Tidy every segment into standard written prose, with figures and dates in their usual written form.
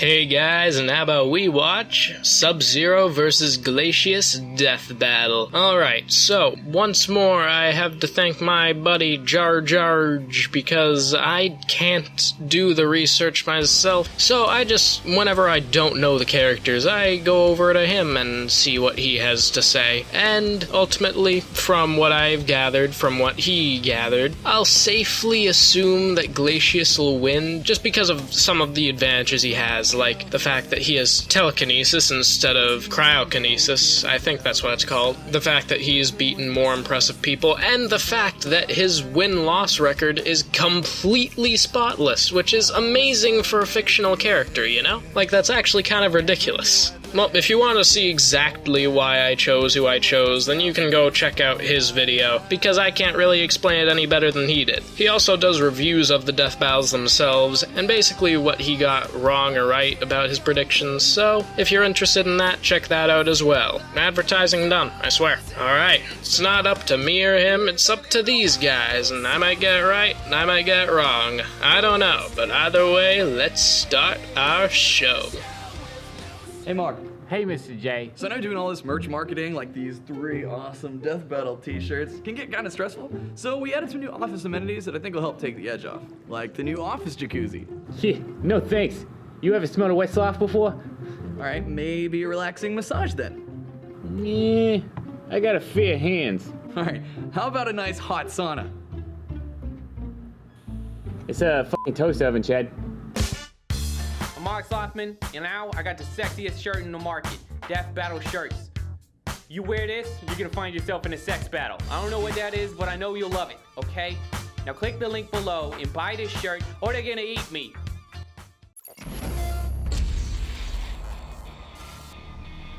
Hey guys, and how about we watch Sub-Zero vs Glacius Death Battle. Alright, so, once more I have to thank my buddy Jar Jarge because I can't do the research myself. So I just, whenever I don't know the characters, I go over to him and see what he has to say. And ultimately, from what I've gathered, from what he gathered, I'll safely assume that Glacius will win just because of some of the advantages he has. Like the fact that he has telekinesis instead of cryokinesis, I think that's what it's called. The fact that he's beaten more impressive people, and the fact that his win-loss record is completely spotless, which is amazing for a fictional character, you know? Like, that's actually kind of ridiculous. Well, if you want to see exactly why I chose who I chose, then you can go check out his video, because I can't really explain it any better than he did. He also does reviews of the death battles themselves, and basically what he got wrong or right about his predictions, so if you're interested in that, check that out as well. Advertising done, I swear. Alright, it's not up to me or him, it's up to these guys, and I might get it right, and I might get it wrong. I don't know, but either way, let's start our show. Hey Mark. Hey Mr. J. So I know doing all this merch marketing, like these 3 awesome Death Battle t-shirts, can get kind of stressful. So we added some new office amenities that I think will help take the edge off. Like the new office jacuzzi. Yeah, no thanks. You ever smelled a wet sloth before? Alright, maybe a relaxing massage then. Yeah, I got a fair hands. Alright, how about a nice hot sauna? It's a fucking toast oven, Chad. I'm Mark Slothman, and now I got the sexiest shirt in the market, Death Battle shirts. You wear this, you're gonna find yourself in a sex battle. I don't know what that is, but I know you'll love it, okay? Now click the link below and buy this shirt, or they're gonna eat me.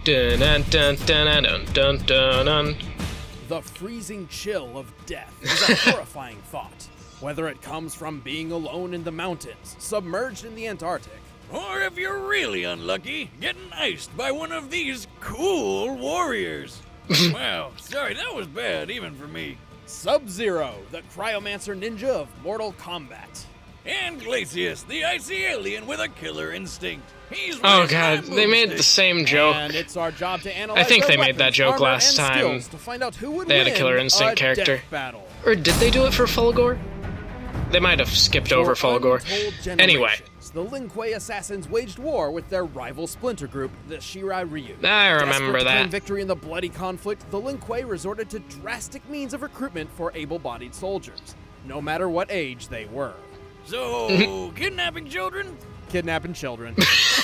Dun dun dun dun dun dun dun dun. The freezing chill of death is a horrifying thought, whether it comes from being alone in the mountains, submerged in the Antarctic, or if you're really unlucky, getting iced by one of these cool warriors. Wow, sorry, that was bad, even for me. Sub-Zero, the cryomancer ninja of Mortal Kombat. And Glacius, the icy alien with a killer instinct. He's Oh god, they made the same joke. And it's our job to analyze I think their they made that weapons, joke armor, last and time. skills to find out who would They had a win killer instinct character. death battle. Or did they do it for Fulgore? They might have skipped over Fulgore. Untold Anyway. generations, the Lin Kuei assassins waged war with their rival splinter group, the Shirai Ryu. I remember Desperate to that. claim victory in the bloody conflict, the Lin Kuei resorted to drastic means of recruitment for able-bodied soldiers, no matter what age they were. So, kidnapping children? Kidnapping children.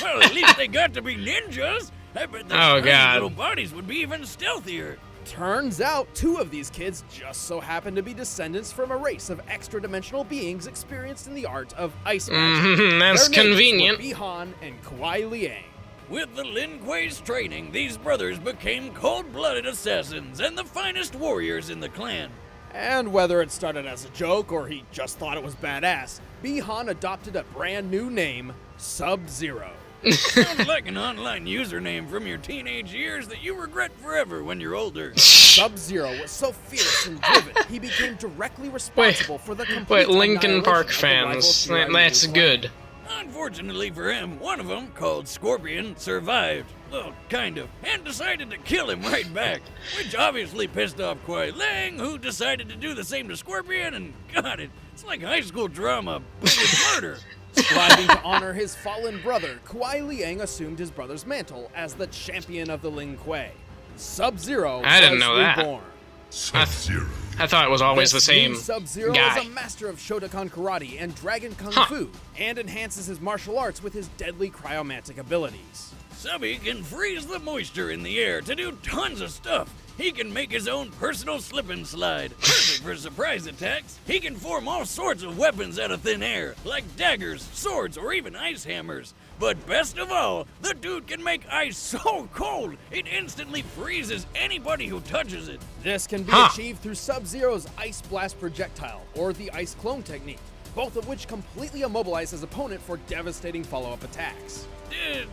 Well, at least they got to be ninjas. I bet their Oh, tiny God. little bodies would be even stealthier. Turns out 2 of these kids just so happen to be descendants from a race of extra-dimensional beings experienced in the art of ice magic. That's Their names convenient. were Bihan and Kuai Liang. With the Lin Kuei's training, these brothers became cold-blooded assassins and the finest warriors in the clan. And whether it started as a joke or he just thought it was badass, Bihan adopted a brand new name, Sub-Zero. Sounds like an online username from your teenage years that you regret forever when you're older. Sub-Zero was so fierce and driven, he became directly responsible for the complete Wait, Linkin Park annihilation of the rival fans, Shirai that's Ryu good. Unfortunately for him, one of them, called Scorpion, survived. Well, kind of, and decided to kill him right back, which obviously pissed off Kuai Liang, who decided to do the same to Scorpion, and got it. It's like high school drama, but with murder. Striving to honor his fallen brother, Kuai Liang assumed his brother's mantle as the champion of the Lin Kuei. Sub-Zero I didn't was know that. reborn. Sub-Zero. I thought it was always the This same new Sub-Zero guy. is a master of Shotokan karate and Dragon Kung Fu, and enhances his martial arts with his deadly cryomantic abilities. Subby can freeze the moisture in the air to do tons of stuff. He can make his own personal slip and slide, perfect for surprise attacks. He can form all sorts of weapons out of thin air, like daggers, swords, or even ice hammers. But best of all, the dude can make ice so cold, it instantly freezes anybody who touches it. This can be achieved through Sub-Zero's Ice Blast projectile, or the Ice Clone technique, both of which completely immobilize his opponent for devastating follow-up attacks.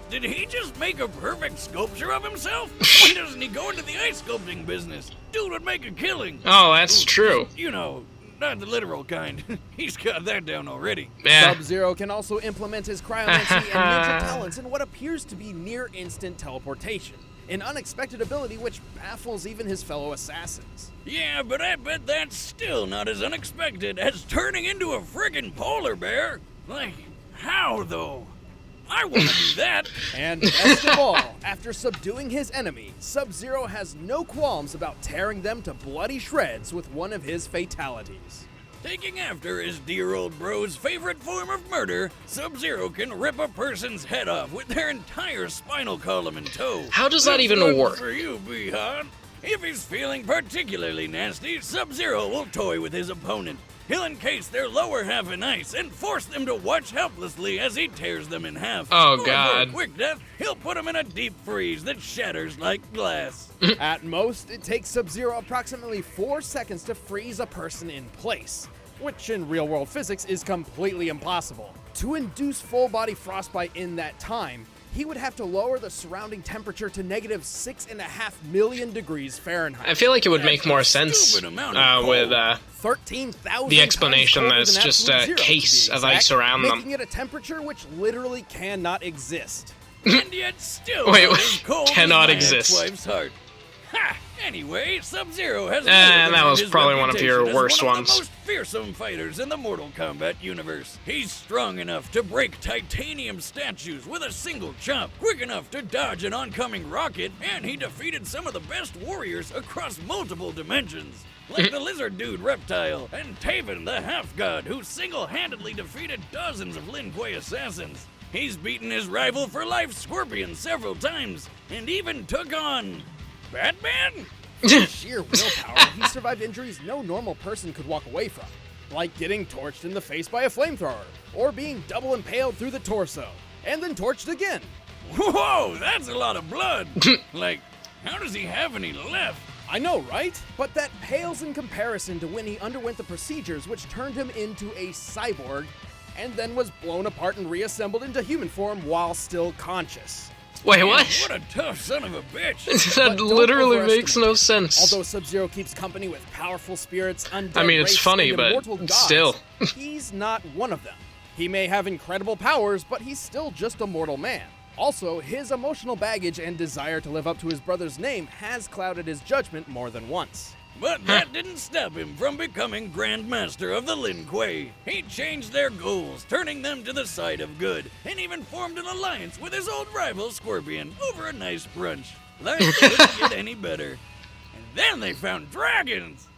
Did he just make a perfect sculpture of himself? Why doesn't he go into the ice sculpting business? Dude would make a killing. Oh, that's true. You know, not the literal kind. He's got that down already. Yeah. Sub-Zero can also implement his cryomancy and ninja talents succeeds in what appears to be near-instant teleportation, an unexpected ability which baffles even his fellow assassins. Yeah, but I bet that's still not as unexpected as turning into a friggin' polar bear. Like, how though? I want to do that. And best of all, after subduing his enemy, Sub-Zero has no qualms about tearing them to bloody shreds with one of his fatalities. Taking after his dear old bro's favorite form of murder, Sub-Zero can rip a person's head off with their entire spinal column in tow. How does that That's even one work? For you, Bihan. If he's feeling particularly nasty, Sub-Zero will toy with his opponent. He'll encase their lower half in ice and force them to watch helplessly as he tears them in half. Oh, Or for a God. quick death, he'll put them in a deep freeze that shatters like glass. At most, it takes Sub-Zero approximately 4 seconds to freeze a person in place, which in real-world physics is completely impossible. To induce full-body frostbite in that time, he would have to lower the surrounding temperature to negative 6.5 million degrees Fahrenheit. I feel like it would make more sense Stupid amount of with 13,000 the explanation times that colder it's than just a absolute zero, to be case of ice exact, around them. making it a temperature which literally cannot exist. And yet still Wait, not as cold cannot as my exist. ex-wife's heart. Ha! Anyway, Sub-Zero has that was his probably one of your reputation as worst one of ones. the most fearsome fighters in the Mortal Kombat universe. He's strong enough to break titanium statues with a single chop, quick enough to dodge an oncoming rocket, and he defeated some of the best warriors across multiple dimensions. Like the lizard dude Reptile, and Taven the half-god, who single-handedly defeated dozens of Lin Kuei assassins. He's beaten his rival for life Scorpion several times, and even took on Batman? Sheer willpower, he survived injuries no normal person could walk away from, like getting torched in the face by a flamethrower, or being double impaled through the torso, and then torched again. Whoa, that's a lot of blood. Like, how does he have any left? I know, right? But that pales in comparison to when he underwent the procedures which turned him into a cyborg, and then was blown apart and reassembled into human form while still conscious. Wait, Man, what? What a tough son of a bitch. That But don't literally makes overestimate no him. sense. Although Sub-Zero keeps company with powerful spirits, undead I mean, it's wraiths, funny, and but immortal gods, still. he's not one of them. He may have incredible powers, but he's still just a mortal man. Also, his emotional baggage and desire to live up to his brother's name has clouded his judgment more than once. But that didn't stop him from becoming Grand Master of the Lin Kuei. He changed their goals, turning them to the side of good, and even formed an alliance with his old rival Scorpion over a nice brunch. Life couldn't get any better. And then they found dragons!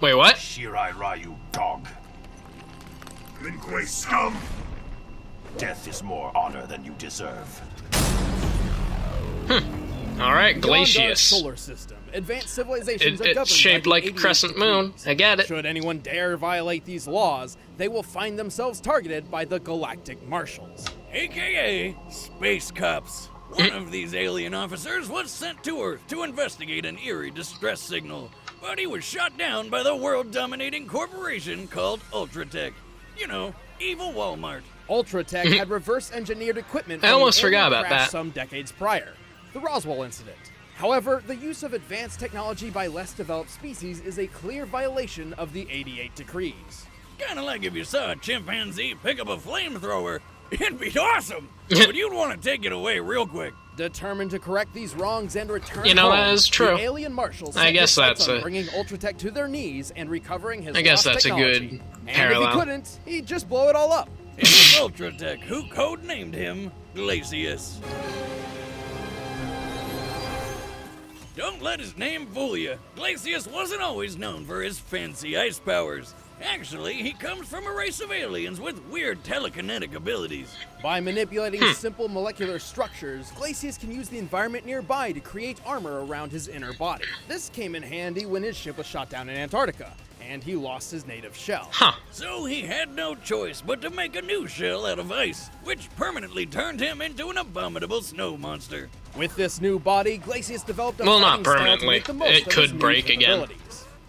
Wait, what? Shirai Ryu, dog. Lin Kuei scum! Death is more honor than you deserve. All right, Beyond our Glacius. solar system, advanced civilizations are governed It's shaped by like the a 88 crescent moon. decrees. I get it. Should anyone dare violate these laws, they will find themselves targeted by the Galactic Marshals. AKA Space Cops. One of these alien officers was sent to Earth to investigate an eerie distress signal, but he was shot down by the world-dominating corporation called Ultratech. You know, evil Walmart. Ultratech had reverse-engineered equipment I from almost an alien forgot about crash that. some decades prior, the Roswell incident. However, the use of advanced technology by less developed species is a clear violation of the 88 decrees. Kinda like if you saw a chimpanzee pick up a flamethrower. It'd be awesome, but you'd want to take it away real quick. Determined to correct these wrongs and return You know, home, that is true. the alien marshals I set guess his sights that's on a- bringing Ultratech to their knees and recovering his I guess lost that's a technology. good And parallel. if he couldn't, he'd just blow it all up. It was Ultratech who codenamed him Glacius. Don't let his name fool you. Glacius wasn't always known for his fancy ice powers. Actually, he comes from a race of aliens with weird telekinetic abilities. By manipulating simple molecular structures, Glacius can use the environment nearby to create armor around his inner body. This came in handy when his ship was shot down in Antarctica, and he lost his native shell. Huh. So he had no choice but to make a new shell out of ice, which permanently turned him into an abominable snow monster. With this new body, Glacius developed a Well, not fighting style to permanently. make the most It of could his new break again. capabilities.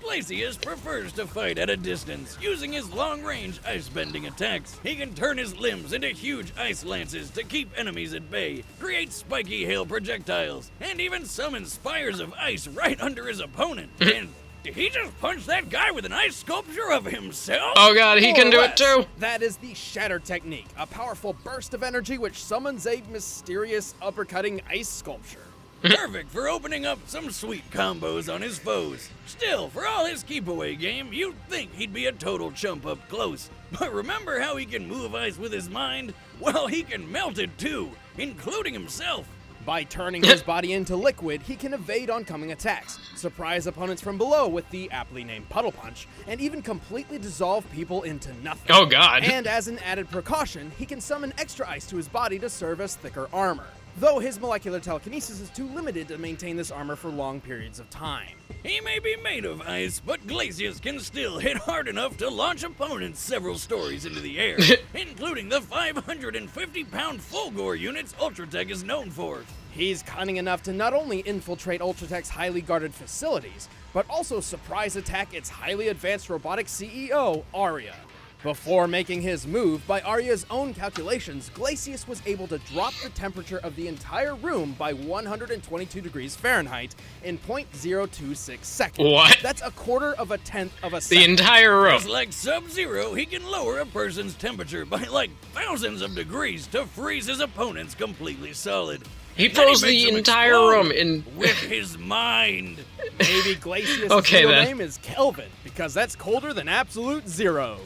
Glacius prefers to fight at a distance, using his long-range ice-bending attacks. He can turn his limbs into huge ice lances to keep enemies at bay, create spiky hail projectiles, and even summon spires of ice right under his opponent. And Did he just punch that guy with an ice sculpture of himself? Oh god, he can do it too! That is the Shatter Technique, a powerful burst of energy which summons a mysterious uppercutting ice sculpture. Perfect for opening up some sweet combos on his foes. Still, for all his keep-away game, you'd think he'd be a total chump up close. But remember how he can move ice with his mind? Well, he can melt it too, including himself. By turning his body into liquid, he can evade oncoming attacks, surprise opponents from below with the aptly named Puddle Punch, and even completely dissolve people into nothing. Oh god. And as an added precaution, he can summon extra ice to his body to serve as thicker armor, though his molecular telekinesis is too limited to maintain this armor for long periods of time. He may be made of ice, but Glacius can still hit hard enough to launch opponents several stories into the air, including the 550-pound Fulgore units Ultratech is known for. He's cunning enough to not only infiltrate Ultratech's highly guarded facilities, but also surprise attack its highly advanced robotic CEO, Arya. Before making his move, by Arya's own calculations, Glacius was able to drop the temperature of the entire room by 122 degrees Fahrenheit in 0.026 seconds. What? That's a quarter of a tenth of a second. The entire room. Just like Sub-Zero, he can lower a person's temperature by like thousands of degrees to freeze his opponents completely solid. He And then froze makes the them entire explode room in... with his mind. Maybe Glacius' Okay, middle then. name is Kelvin, because that's colder than absolute zero.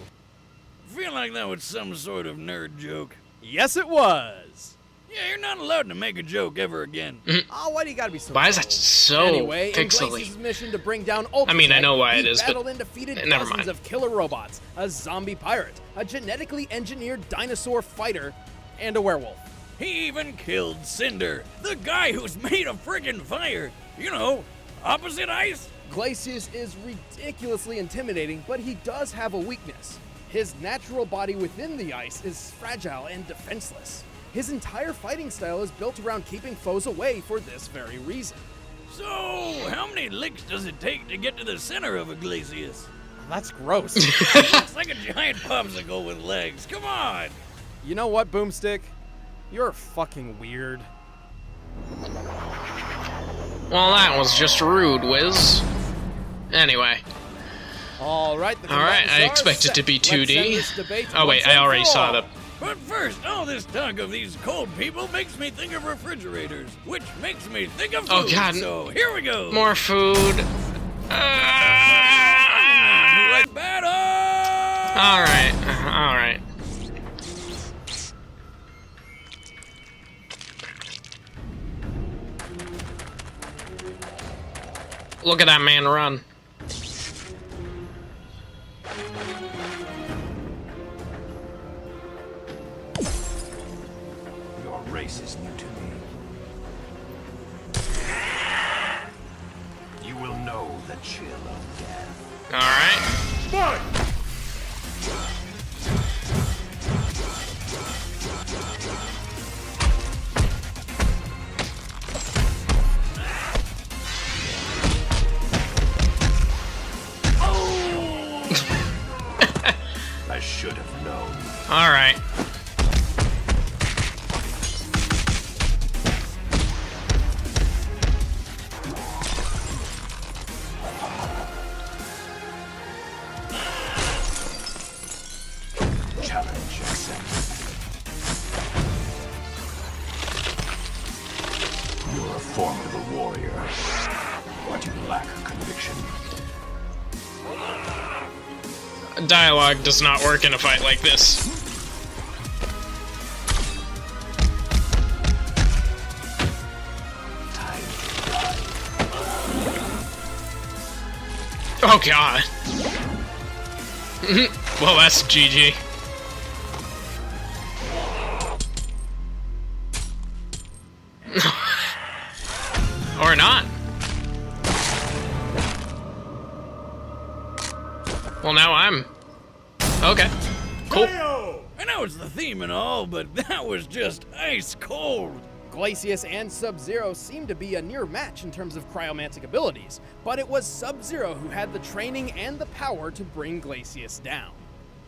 Feel like that was some sort of nerd joke. Yes, it was. Yeah, you're not allowed to make a joke ever again. Oh, why do you gotta be so Why is cold? that so Anyway, in pixely? Glacius' mission to bring down Ultratech, I mean, I know why he it is, but battled and defeated never dozens mind. of killer robots, a zombie pirate, a genetically engineered dinosaur fighter, and a werewolf. He even killed Cinder, the guy who's made of friggin' fire. You know, opposite ice. Glacius is ridiculously intimidating, but he does have a weakness. His natural body within the ice is fragile and defenseless. His entire fighting style is built around keeping foes away for this very reason. So, how many licks does it take to get to the center of a Glacius? That's gross. It's like a giant popsicle with legs. Come on! You know what, Boomstick? You're fucking weird. Well, that was just rude, Wiz. Anyway. Alright, Alright, I expect it to be 2D. Oh wait, I already saw the... But first, all this talk of these cold people makes me think of refrigerators, which makes me think of food. Oh, God. So here we go. More food. Battle! Alright, alright. Look at that man run. Your race is new to me. You will know the chill of death. Alright. I should have known. Alright. Challenge accepted. You're a formidable warrior, but you lack conviction. Dialogue does not work in a fight like this. Oh god. Well, that's GG. Or not. Well, now I'm... Okay. Cool. I know it's the theme and all, but that was just ice cold. Glacius and Sub-Zero seem to be a near match in terms of cryomantic abilities, but it was Sub-Zero who had the training and the power to bring Glacius down.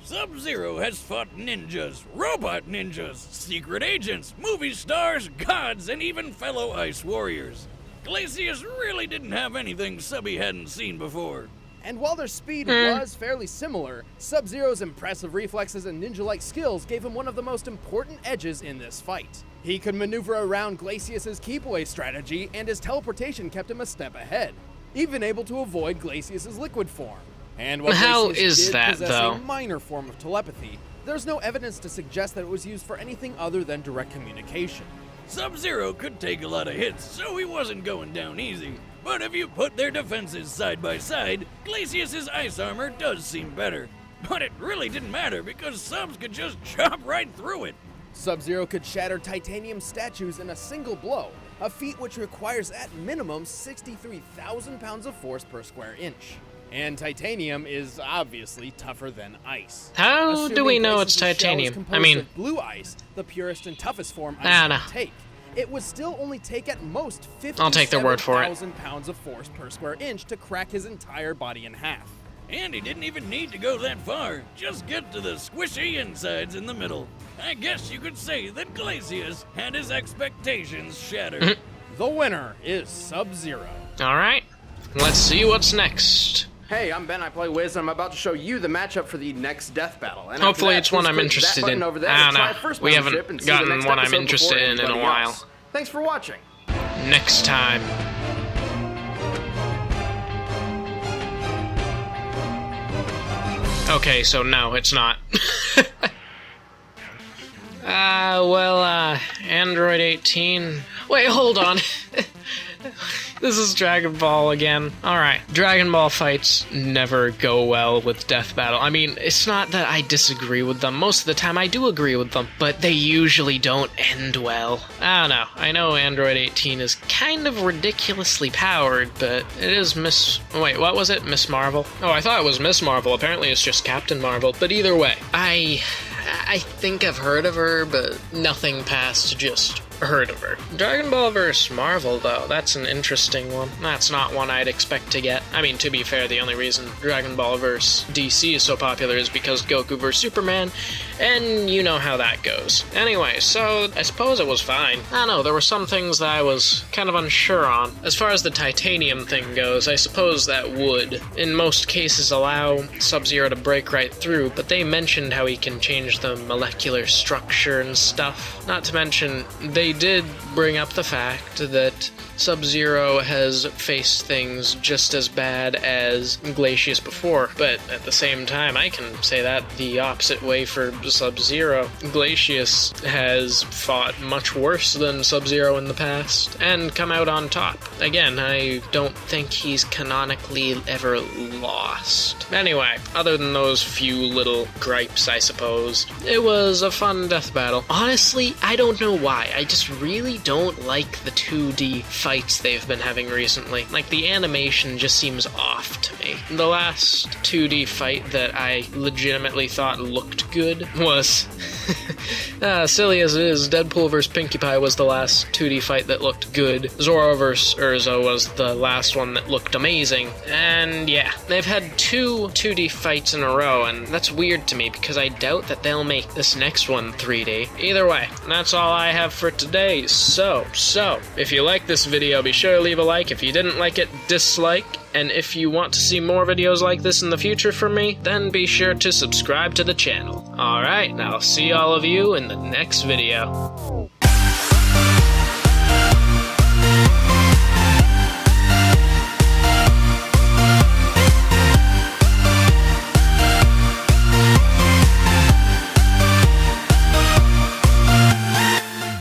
Sub-Zero has fought ninjas, robot ninjas, secret agents, movie stars, gods, and even fellow ice warriors. Glacius really didn't have anything Subby hadn't seen before. And while their speed was fairly similar, Sub-Zero's impressive reflexes and ninja-like skills gave him one of the most important edges in this fight. He could maneuver around Glacius's keep-away strategy, and his teleportation kept him a step ahead, even able to avoid Glacius's liquid form. And while How Glacius is did that, possess though? a minor form of telepathy, there's no evidence to suggest that it was used for anything other than direct communication. Sub-Zero could take a lot of hits, so he wasn't going down easy. But if you put their defenses side by side, Glacius's ice armor does seem better. But it really didn't matter because Subs could just chop right through it. Sub-Zero could shatter titanium statues in a single blow, a feat which requires at minimum 63,000 pounds of force per square inch. And titanium is obviously tougher than ice. How do we know it's Glacius' shell is titanium? I composed mean, of blue ice, the purest and toughest form ice I don't can know. take. It would still only take at most I'll take their word for it. 57,000 pounds of force per square inch to crack his entire body in half. And he didn't even need to go that far. Just get to the squishy insides in the middle. I guess you could say that Glacius had his expectations shattered. The winner is Sub-Zero. alright. Let's see what's next. Hey, I'm Ben, I play Wiz, and I'm about to show you the matchup for the next death battle. And Hopefully after that, it's one please I'm click interested that button in. over there I to don't try know. first We membership haven't and see the gotten next one I'm episode interested before in a anybody while. else. Thanks for watching. Next time. Okay, so no, it's not. Android 18. Wait, hold on. This is Dragon Ball again. Alright, Dragon Ball fights never go well with Death Battle. I mean, it's not that I disagree with them. Most of the time I do agree with them, but they usually don't end well. I don't know. I know Android 18 is kind of ridiculously powered, but it is Wait, what was it? Miss Marvel? Oh, I thought it was Miss Marvel. Apparently it's just Captain Marvel. But either way, I think I've heard of her, but nothing past just heard of her. Dragon Ball vs. Marvel, though, that's an interesting one. That's not one I'd expect to get. I mean, to be fair, the only reason Dragon Ball vs. DC is so popular is because Goku vs. Superman, and you know how that goes. Anyway, so I suppose it was fine. I don't know, there were some things that I was kind of unsure on. As far as the titanium thing goes, I suppose that would, in most cases, allow Sub-Zero to break right through, but they mentioned how he can change the molecular structure and stuff. Not to mention, they did bring up the fact that Sub-Zero has faced things just as bad as Glacius before, but at the same time, I can say that the opposite way for Sub-Zero. Glacius has fought much worse than Sub-Zero in the past, and come out on top. Again, I don't think he's canonically ever lost. Anyway, other than those few little gripes, I suppose, it was a fun death battle. Honestly, I don't know why. I just really don't like the 2D fights they've been having recently. Like, the animation just seems off to me. The last 2D fight that I legitimately thought looked good was, silly as it is, Deadpool vs. Pinkie Pie was the last 2D fight that looked good. Zoro vs. Urza was the last one that looked amazing. And yeah, they've had 2 2D fights in a row, and that's weird to me because I doubt that they'll make this next one 3D. Either way, that's all I have for today. So, if you like this video, be sure to leave a like. If you didn't like it, dislike. And if you want to see more videos like this in the future from me, then be sure to subscribe to the channel. Alright, I'll see all of you in the next video.